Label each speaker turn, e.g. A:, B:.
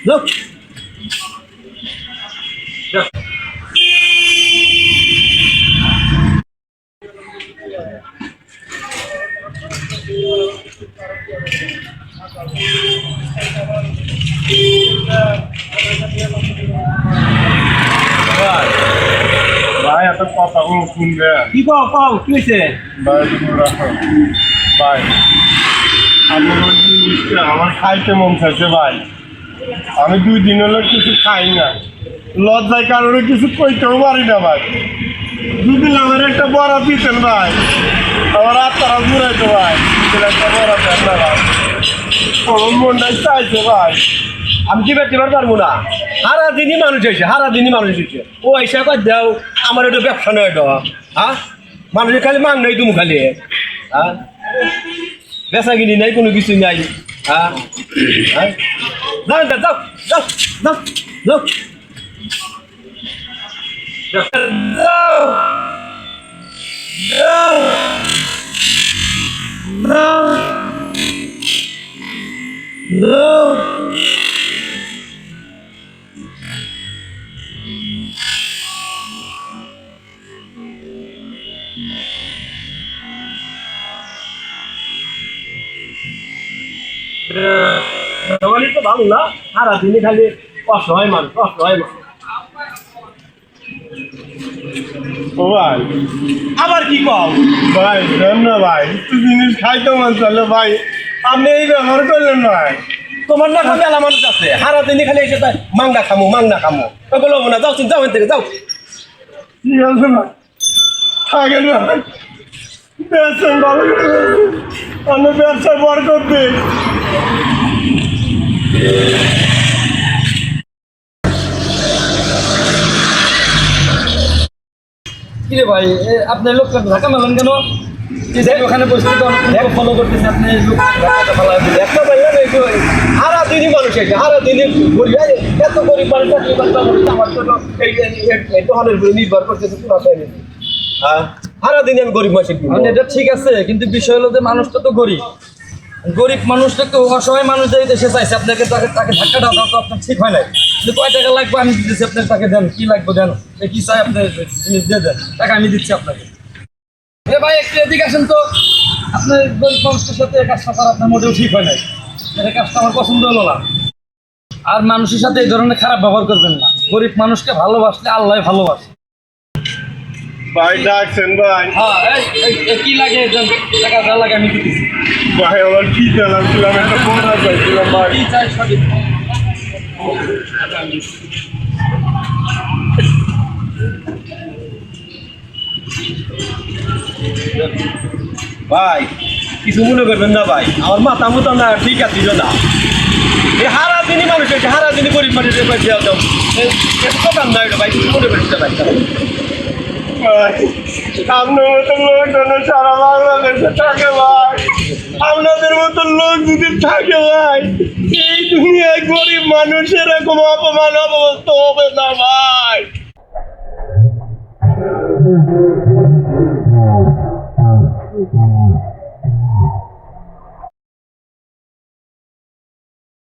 A: যাও যাও।
B: ভাই এত কথা শুনবে
A: কি কও কও কি হয়েছে?
B: ভাই তুমি রাখো ভাই আমার জিনিসটা আমার খাইতে মন চাইছে ভাই। আমি 2 দিন হলো কিছু খাই না, লজ্জায় কারণে কিছু কইতেও পারি না ভাই। দুদিন আমার একটা বড়া দিতেন ভাই, আমার আত্মারা ঘুরাইতো ভাই, একটা বড়া দেন না ভাই, আমার মনটাই চাইছে ভাই।
A: আমি কি বেরতে পারবো না? সারা দিনই মানুষ হয়েছে, সারা দিনই মানুষ হয়েছে। ও এসে কয় দেও আমার এটা ব্যবসা নয় এটা। হ্যাঁ মানুষের খালি মান নাই তুমি খালি। হ্যাঁ বেচা কিনি নাই, কোনো কিছু নাই। হ্যাঁ হ্যাঁ যাও যাও যাও যাও যাও তো ভালো না, সারা দিনই খালি কষ্ট হয় মানুষ, কষ্ট হয় মানুষ।
B: ও ভাই
A: আবার কি কও?
B: ভাই দেন না ভাই, একটু জিনিস খাইতে মন চাইলে ভাই, আপনি এই ব্যবহার করলেন ভাই।
A: তোমার না মেলা মানুষ আছে, সারা দিনই খালি এসে তাই মাংনা খামো মাংনা খামো। ওগুলো না, যাও যাও এখান থেকে যাও।
B: ঠিক আছে ভাই, থাকেন ভাই, ব্যবসা ভালো করে আমি ব্যবসা বড় করতে।
C: কিরে ভাই আপনার লোকটা ঢাকা মেলেন কেন? ওখানে বসে ফলো করতেছে আপনি
A: একটা বললাম একটু সারা দিনই মানুষ এসে, সারা দিনই গরিব, এত গরিব মানুষ চাকরি করতে আমার জন্য এই দোকানের উপরে নির্ভর করতেছে পুরো ফ্যামিলি। হ্যাঁ সারা দিন আমি গরিব মাসে
C: এটা ঠিক আছে, কিন্তু বিষয় হলো যে মানুষটা তো গরিব, গরিব মানুষটা একটু অসহায় মানুষ যে দেশে চাইছে আপনাকে, তাকে ধাক্কা দেওয়া তো আপনার ঠিক হয় নাই। কিন্তু কয় টাকা লাগবে আমি দিতেছি, আপনার তাকে দেন, কি লাগবে দেন, কি চাই আপনি জিনিস দিয়ে দেন, টাকা আমি দিচ্ছি আপনাকে। এ ভাই একটু এদিকে আসেন তো, আপনার গরিব মানুষের সাথে কাজটা করা আপনার মোটেও ঠিক হয় নাই, এটা কাজটা আমার পছন্দ হলো না। আর মানুষের সাথে এই ধরনের খারাপ ব্যবহার করবেন না, গরিব মানুষকে ভালোবাসলে আল্লাহ ভালোবাসে।
B: ভাই ডাকছেন ভাই?
C: হ্যাঁ কি লাগে টাকা যা লাগে আমি দিতেছি।
B: ভাই আমার কি চালাচ্ছিলাম, একটা বোনা চাইছিলাম ভাই।
C: কি চাই সঠিক
A: ভাই কিছু মনে করবেন না ভাই, আমার মাথা মতো না ঠিক আছে না। এই সারা দিনই মানুষ এসে, সারা দিনই গরিব মানুষের দেওয়া দাও দোকান না এটা ভাই, কিছু মনে করছে ভাই।
B: ভাই আপনার মতো লোকজন সারা বাংলাদেশে থাকে ভাই, আপনাদের মতো লোক যদি থাকে ভাই, এই দুনিয়ায় গরিব মানুষ এরকম অপমান অবস্থা হবে না ভাই।